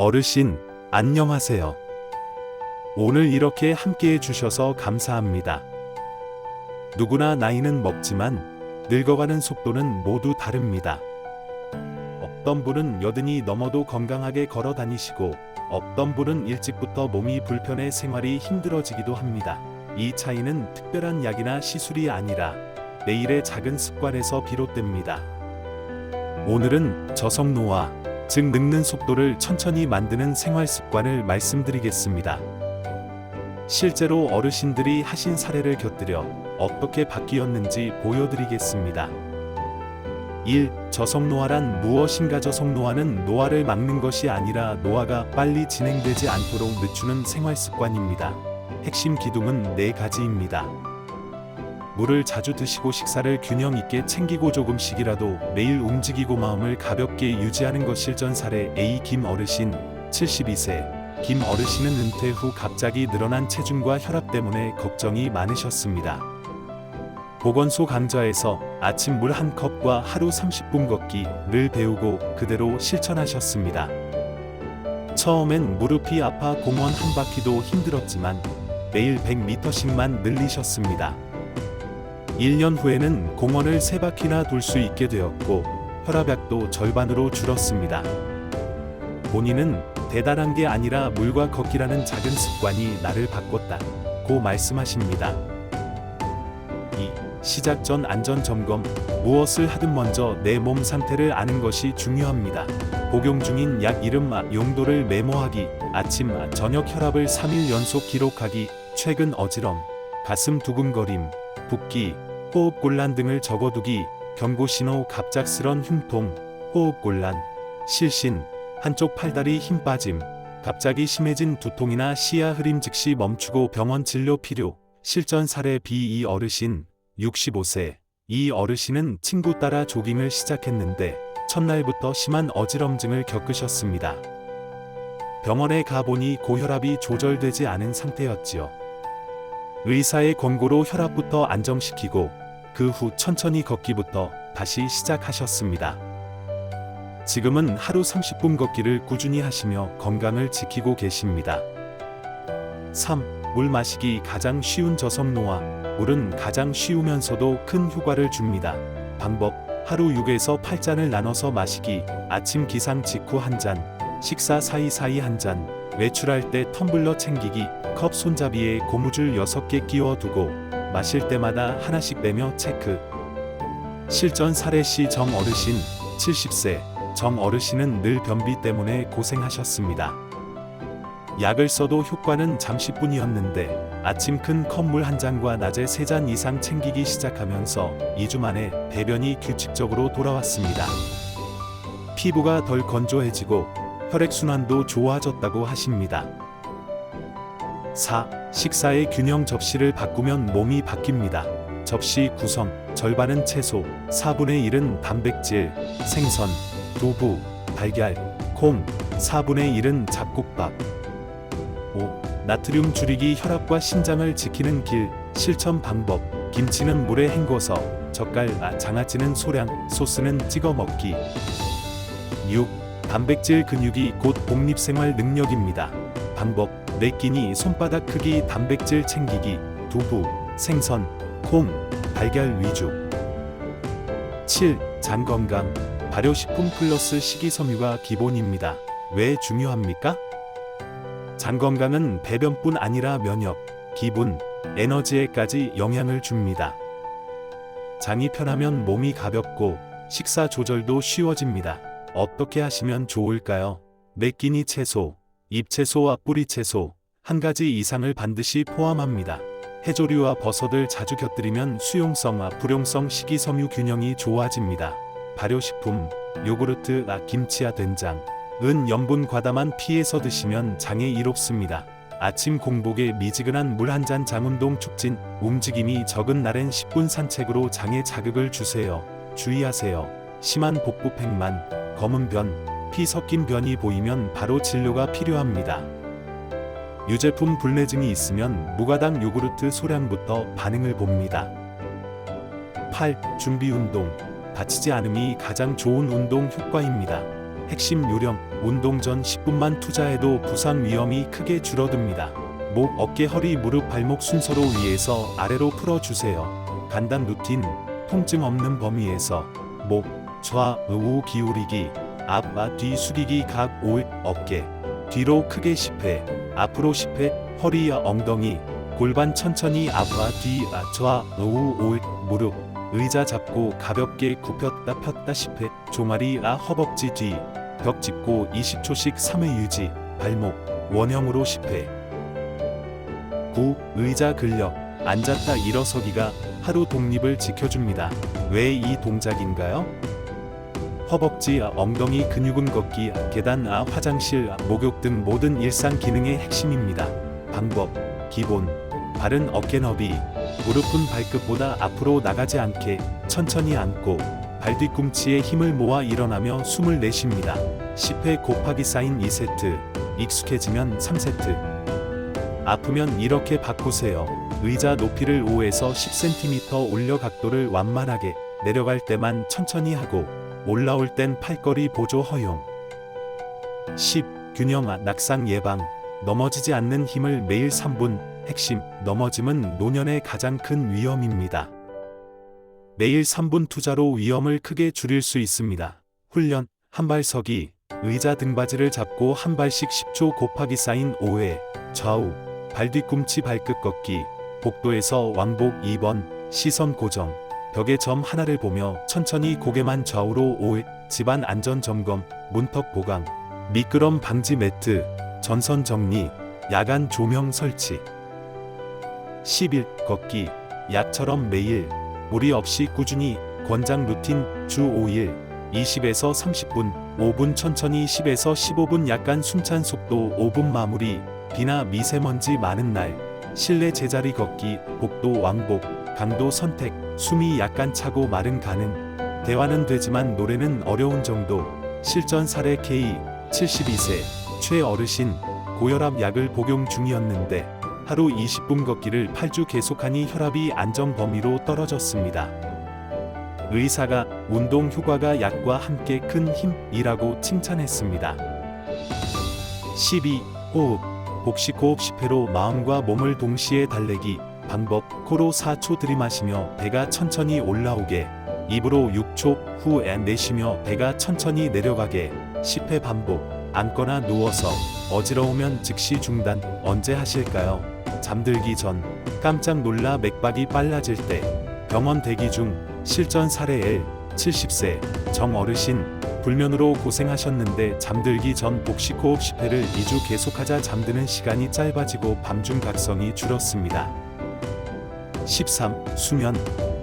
어르신, 안녕하세요. 오늘 이렇게 함께 해주셔서 감사합니다. 누구나 나이는 먹지만 늙어가는 속도는 모두 다릅니다. 어떤 분은 여든이 넘어도 건강하게 걸어 다니시고 어떤 분은 일찍부터 몸이 불편해 생활이 힘들어지기도 합니다. 이 차이는 특별한 약이나 시술이 아니라 매일의 작은 습관에서 비롯됩니다. 오늘은 저속노화, 즉 늙는 속도를 천천히 만드는 생활 습관을 말씀드리겠습니다. 실제로 어르신들이 하신 사례를 곁들여 어떻게 바뀌었는지 보여드리겠습니다. 1. 저속노화란 무엇인가? 저속노화는 노화를 막는 것이 아니라 노화가 빨리 진행되지 않도록 늦추는 생활 습관입니다. 핵심 기둥은 4가지입니다. 물을 자주 드시고 식사를 균형 있게 챙기고 조금씩이라도 매일 움직이고 마음을 가볍게 유지하는 것. 실전 사례 A. 김 어르신 72세. 김 어르신은 은퇴 후 갑자기 늘어난 체중과 혈압 때문에 걱정이 많으셨습니다. 보건소 강좌에서 아침 물 1컵과 하루 30분 걷기를 배우고 그대로 실천하셨습니다. 처음엔 무릎이 아파 공원 한 바퀴도 힘들었지만 매일 100m씩만 늘리셨습니다. 1년 후에는 공원을 3바퀴나 돌 수 있게 되었고 혈압약도 절반으로 줄었습니다. 본인은 대단한 게 아니라 물과 걷기라는 작은 습관이 나를 바꿨다고 말씀하십니다. 2. 시작 전 안전 점검. 무엇을 하든 먼저 내 몸 상태를 아는 것이 중요합니다. 복용 중인 약 이름, 용도를 메모하기, 아침, 저녁 혈압을 3일 연속 기록하기, 최근 어지럼, 가슴 두근거림, 붓기, 호흡곤란 등을 적어두기, 경고신호, 갑작스런 흉통, 호흡곤란, 실신, 한쪽 팔다리 힘 빠짐, 갑자기 심해진 두통이나 시야 흐림 즉시 멈추고 병원 진료 필요. 실전 사례 B. 이 어르신 65세. 이 어르신은 친구 따라 조깅을 시작했는데 첫날부터 심한 어지럼증을 겪으셨습니다. 병원에 가보니 고혈압이 조절되지 않은 상태였지요. 의사의 권고로 혈압부터 안정시키고 그 후 천천히 걷기부터 다시 시작하셨습니다. 지금은 하루 30분 걷기를 꾸준히 하시며 건강을 지키고 계십니다. 3. 물 마시기. 가장 쉬운 저속노화. 물은 가장 쉬우면서도 큰 효과를 줍니다. 방법: 하루 6에서 8잔을 나눠서 마시기. 아침 기상 직후 1잔, 식사 사이사이 1잔, 외출할 때 텀블러 챙기기. 컵 손잡이에 고무줄 6개 끼워두고 마실 때마다 하나씩 빼며 체크. 실전 사례 C. 정 어르신 70세. 정 어르신은 늘 변비 때문에 고생하셨습니다. 약을 써도 효과는 잠시뿐이었는데 아침 큰 컵 물 1잔과 낮에 3잔 이상 챙기기 시작하면서 2주 만에 배변이 규칙적으로 돌아왔습니다. 피부가 덜 건조해지고 혈액순환도 좋아졌다고 하십니다. 4. 식사의 균형. 접시를 바꾸면 몸이 바뀝니다. 접시 구성: 절반은 채소, 4분의 1은 단백질, 생선, 두부, 달걀, 콩, 4분의 1은 잡곡밥. 5. 나트륨 줄이기. 혈압과 신장을 지키는 길. 실천 방법: 김치는 물에 헹궈서, 젓갈, 장아찌는 소량, 소스는 찍어 먹기. 6. 단백질 근육이 곧 독립생활 능력입니다. 방법: 4끼니 손바닥 크기 단백질 챙기기. 두부, 생선, 콩, 달걀 위주. 7. 장 건강. 발효식품 플러스 식이섬유가 기본입니다. 왜 중요합니까? 장 건강은 배변뿐 아니라 면역, 기분, 에너지에까지 영향을 줍니다. 장이 편하면 몸이 가볍고 식사 조절도 쉬워집니다. 어떻게 하시면 좋을까요? 4끼니 채소, 잎채소와 뿌리채소 1가지 이상을 반드시 포함합니다. 해조류와 버섯을 자주 곁들이면 수용성과 불용성 식이섬유 균형이 좋아집니다. 발효식품, 요구르트, 김치와 된장, 은 염분 과다만 피해서 드시면 장에 이롭습니다. 아침 공복에 미지근한 물 1잔. 장운동 촉진. 움직임이 적은 날엔 10분 산책으로 장에 자극을 주세요. 주의하세요. 심한 복부 팽만, 검은 변, 피 섞인 변이 보이면 바로 진료가 필요합니다. 유제품 불내증이 있으면 무가당 요구르트 소량부터 반응을 봅니다. 8. 준비 운동. 다치지 않음이 가장 좋은 운동 효과입니다. 핵심 요령: 운동 전 10분만 투자해도 부상 위험이 크게 줄어듭니다. 목, 어깨, 허리, 무릎, 발목 순서로 위에서 아래로 풀어주세요. 간단 루틴, 통증 없는 범위에서 목, 좌, 우 기울이기, 앞, 뒤 숙이기 각 5회, 어깨, 뒤로 크게 10회, 앞으로 10회, 허리, 엉덩이, 골반 천천히 앞, 뒤, 좌, 우 5회, 무릎, 의자 잡고 가볍게 굽혔다 폈다 10회, 종아리, 허벅지 뒤, 벽 짚고 20초씩 3회 유지, 발목, 원형으로 10회. 9. 의자 근력, 앉았다 일어서기가 하루 독립을 지켜줍니다. 왜 이 동작인가요? 허벅지, 엉덩이 근육은 걷기, 계단, 화장실, 목욕 등 모든 일상 기능의 핵심입니다. 방법, 기본, 발은 어깨 너비, 무릎은 발끝보다 앞으로 나가지 않게 천천히 앉고 발 뒤꿈치에 힘을 모아 일어나며 숨을 내쉽니다. 10회 곱하기 사인 2세트, 익숙해지면 3세트. 아프면 이렇게 바꾸세요. 의자 높이를 5에서 10cm 올려 각도를 완만하게, 내려갈 때만 천천히 하고 올라올 땐 팔걸이 보조 허용. 10. 균형, 낙상 예방, 넘어지지 않는 힘을 매일 3분. 핵심, 넘어짐은 노년의 가장 큰 위험입니다. 매일 3분 투자로 위험을 크게 줄일 수 있습니다. 훈련, 한발 서기, 의자 등받이를 잡고 한 발씩 10초 곱하기 사인 5회, 좌우, 발 뒤꿈치 발끝 걷기, 복도에서 왕복 2번, 시선 고정, 벽에 점 하나를 보며 천천히 고개만 좌우로 5회, 집안 안전 점검, 문턱 보강, 미끄럼 방지 매트, 전선 정리, 야간 조명 설치. 10일 걷기, 약처럼 매일, 무리 없이 꾸준히, 권장 루틴, 주 5일, 20에서 30분, 5분 천천히 10에서 15분 약간 숨찬 속도 5분 마무리, 비나 미세먼지 많은 날, 실내 제자리 걷기, 복도 왕복, 강도 선택, 숨이 약간 차고 마른 가능, 대화는 되지만 노래는 어려운 정도, 실전 사례 K, 72세, 최어르신, 고혈압 약을 복용 중이었는데, 하루 20분 걷기를 8주 계속하니 혈압이 안정 범위로 떨어졌습니다. 의사가 운동 효과가 약과 함께 큰 힘이라고 칭찬했습니다. 12. 호흡, 복식 호흡 10회로 마음과 몸을 동시에 달래기. 방법, 코로 4초 들이마시며 배가 천천히 올라오게, 입으로 6초 후에 내쉬며 배가 천천히 내려가게. 10회 반복. 앉거나 누워서 어지러우면 즉시 중단. 언제 하실까요? 잠들기 전, 깜짝 놀라 맥박이 빨라질 때, 병원 대기 중. 실전 사례 L, 70세, 정어르신, 불면으로 고생하셨는데 잠들기 전 복식 호흡 10회를 2주 계속하자 잠드는 시간이 짧아지고 밤중 각성이 줄었습니다. 13. 수면,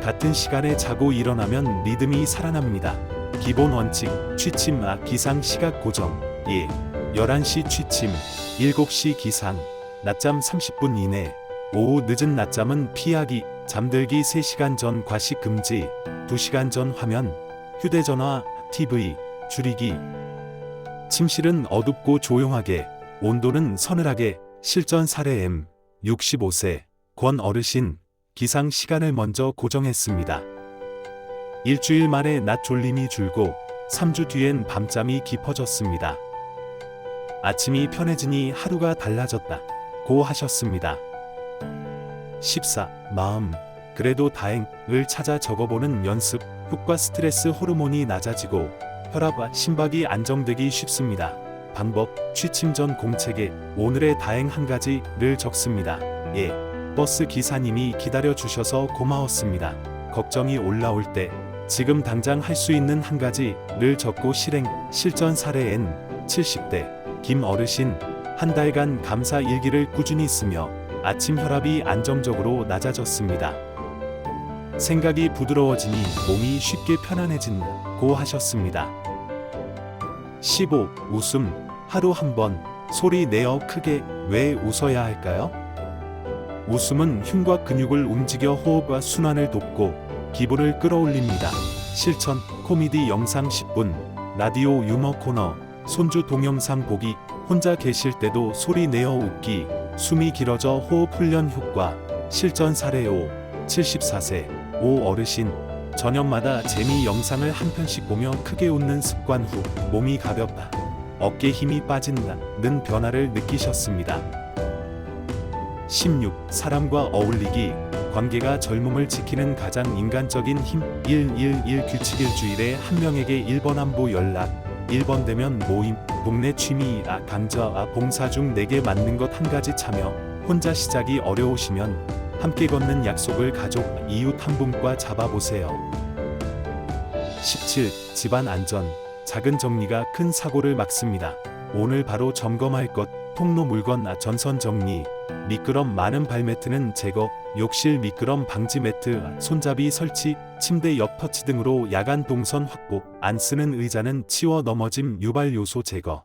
같은 시간에 자고 일어나면 리듬이 살아납니다. 기본 원칙, 취침, 기상 시각 고정. 1. 11시 취침, 7시 기상, 낮잠 30분 이내. 오후 늦은 낮잠은 피하기, 잠들기 3시간 전 과식 금지, 2시간 전 화면, 휴대전화, TV, 줄이기. 침실은 어둡고 조용하게, 온도는 서늘하게. 실전 사례 M, 65세, 권 어르신, 기상 시간을 먼저 고정했습니다. 일주일 만에 낮 졸림이 줄고 3주 뒤엔 밤잠이 깊어졌습니다. 아침이 편해지니 하루가 달라졌다 고 하셨습니다. 14. 마음, 그래도 다행을 찾아 적어보는 연습. 효과, 스트레스 호르몬이 낮아지고 혈압과 심박이 안정되기 쉽습니다. 방법, 취침 전 공책에 오늘의 다행 한 가지를 적습니다. 예, 버스 기사님이 기다려주셔서 고마웠습니다. 걱정이 올라올 때 지금 당장 할 수 있는 한 가지를 적고 실행. 실전 사례 N, 70대, 김 어르신, 한 달간 감사 일기를 꾸준히 쓰며 아침 혈압이 안정적으로 낮아졌습니다. 생각이 부드러워지니 몸이 쉽게 편안해진다고 하셨습니다. 15. 웃음, 하루 한 번, 소리 내어 크게. 왜 웃어야 할까요? 웃음은 흉곽 근육을 움직여 호흡과 순환을 돕고 기분을 끌어올립니다. 실천, 코미디 영상 10분, 라디오 유머 코너, 손주 동영상 보기, 혼자 계실 때도 소리 내어 웃기, 숨이 길어져 호흡 훈련 효과. 실전 사례 5, 74세, 오 어르신, 저녁마다 재미 영상을 한 편씩 보며 크게 웃는 습관 후 몸이 가볍다, 어깨 힘이 빠진다는 변화를 느끼셨습니다. 16. 사람과 어울리기. 관계가 젊음을 지키는 가장 인간적인 힘. 111 규칙. 일주일에 한 명에게 1번 안부 연락, 1번 대면 모임, 동네 취미, 강좌, 봉사 중 내게 맞는 것 한 가지 참여. 혼자 시작이 어려우시면 함께 걷는 약속을 가족, 이웃 한 분과 잡아보세요. 17. 집안 안전. 작은 정리가 큰 사고를 막습니다. 오늘 바로 점검할 것. 통로 물건, 전선 정리, 미끄럼 많은 발매트는 제거, 욕실 미끄럼 방지 매트, 손잡이 설치, 침대 옆 터치 등으로 야간 동선 확보, 안 쓰는 의자는 치워 넘어짐 유발 요소 제거.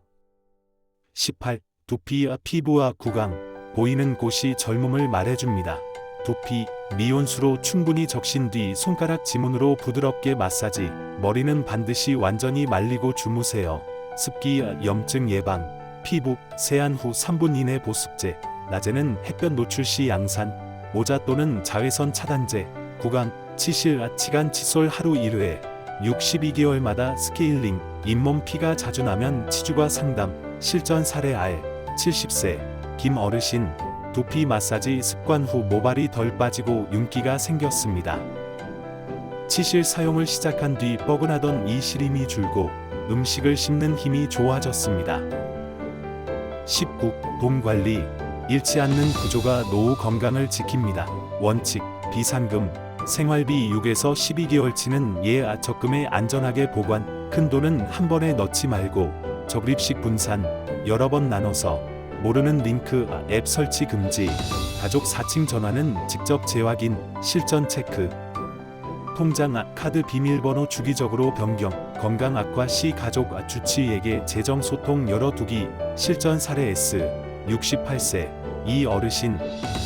18. 두피, 피부와 구강, 보이는 곳이 젊음을 말해줍니다. 두피, 미온수로 충분히 적신 뒤 손가락 지문으로 부드럽게 마사지, 머리는 반드시 완전히 말리고 주무세요. 습기, 염증 예방, 피부, 세안 후 3분 이내 보습제, 낮에는 햇볕 노출 시 양산, 모자 또는 자외선 차단제, 구강, 치실, 치간 칫솔 하루 1회, 62개월마다 스케일링, 잇몸 피가 자주 나면 치주과 상담, 실전 사례. 70세, 김 어르신, 두피 마사지 습관 후 모발이 덜 빠지고 윤기가 생겼습니다. 치실 사용을 시작한 뒤 뻐근하던 이 시림이 줄고 음식을 씹는 힘이 좋아졌습니다. 19. 돈 관리. 잃지 않는 구조가 노후 건강을 지킵니다. 원칙, 비상금, 생활비 6에서 12개월치는 적금에 안전하게 보관, 큰 돈은 한 번에 넣지 말고 적립식 분산, 여러 번 나눠서, 모르는 링크, 앱 설치 금지, 가족 4층 전화는 직접 재확인, 실전 체크, 통장, 카드 비밀번호 주기적으로 변경, 건강 악화 시 가족, 주치의에게 재정 소통 열어두기, 실전 사례. S. 68세, 이 어르신,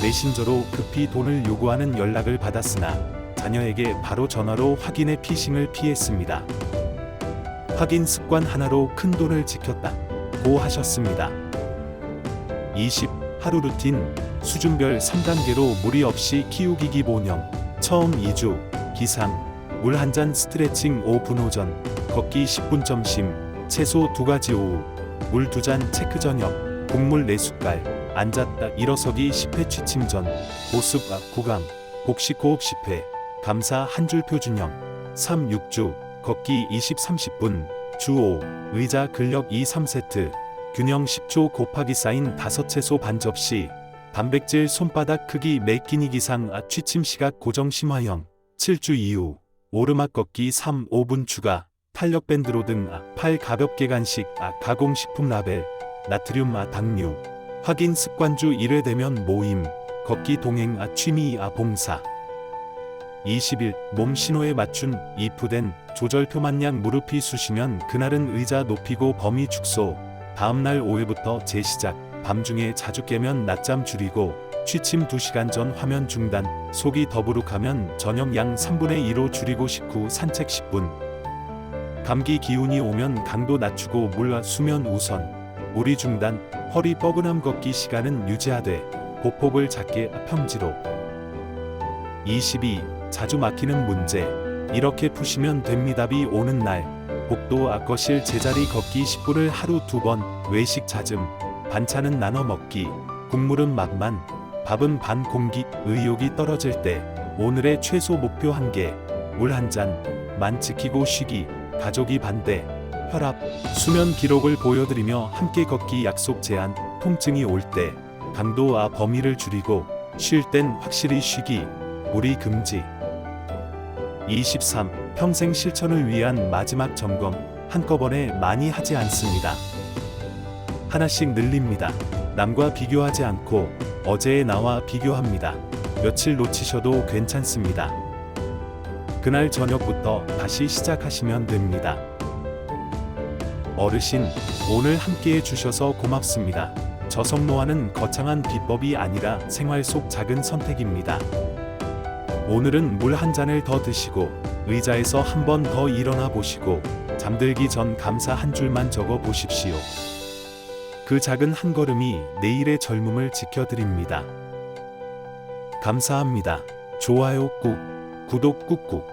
메신저로 급히 돈을 요구하는 연락을 받았으나 자녀에게 바로 전화로 확인해 피싱을 피했습니다. 확인 습관 하나로 큰 돈을 지켰다고 하셨습니다. 20. 하루 루틴, 수준별 3단계로 무리 없이 키우기. 기본형, 처음 2주, 기상, 물 한 잔 스트레칭 5분 오전, 걷기 10분 점심, 채소 2가지 오후, 물 2잔 체크 저녁, 곡물 4숟갈, 앉았다 일어서기 10회 취침 전, 보습, 구강, 복식 호흡 10회, 감사 한 줄 표준형, 3, 6주, 걷기 20, 30분, 주 5, 의자 근력 2, 3세트, 균형 10초 곱하기 사인 5채소 반 접시, 단백질 손바닥 크기 매 끼니 기상, 취침 시각 고정 심화형, 7주 이후, 오르막 걷기 3, 5분 추가, 탄력 밴드로 등, 팔 가볍게 간식, 가공식품 라벨, 나트륨, 당류, 확인 습관주 1회 되면 모임, 걷기 동행, 취미, 봉사. 20일, 몸 신호에 맞춘 이프된 조절표 마냥 무릎이 쑤시면 그날은 의자 높이고 범위 축소, 다음날 5회부터 재시작, 밤중에 자주 깨면 낮잠 줄이고, 취침 2시간 전 화면 중단, 속이 더부룩하면 저녁 양 3분의 2로 줄이고 식후 산책 10분. 감기 기운이 오면 강도 낮추고 물, 수면 우선, 무리 중단, 허리 뻐근함 걷기 시간은 유지하되, 보폭을 작게, 평지로. 22. 자주 막히는 문제, 이렇게 푸시면 됩니다. 비 오는 날, 복도, 거실 제자리 걷기 10분을 하루 2번, 외식 잦음, 반찬은 나눠 먹기, 국물은 맛만, 밥은 반 공기, 의욕이 떨어질 때 오늘의 최소 목표 1개, 물 한 잔만 지키고 쉬기, 가족이 반대, 혈압, 수면 기록을 보여드리며 함께 걷기 약속 제한, 통증이 올 때 강도, 범위를 줄이고 쉴 땐 확실히 쉬기, 무리 금지. 23. 평생 실천을 위한 마지막 점검, 한꺼번에 많이 하지 않습니다. 하나씩 늘립니다. 남과 비교하지 않고 어제의 나와 비교합니다. 며칠 놓치셔도 괜찮습니다. 그날 저녁부터 다시 시작하시면 됩니다. 어르신, 오늘 함께해 주셔서 고맙습니다. 저속노화는 거창한 비법이 아니라 생활 속 작은 선택입니다. 오늘은 물 한 잔을 더 드시고 의자에서 한 번 더 일어나 보시고 잠들기 전 감사 한 줄만 적어 보십시오. 그 작은 한 걸음이 내일의 젊음을 지켜드립니다. 감사합니다. 좋아요 꾹, 구독 꾹꾹.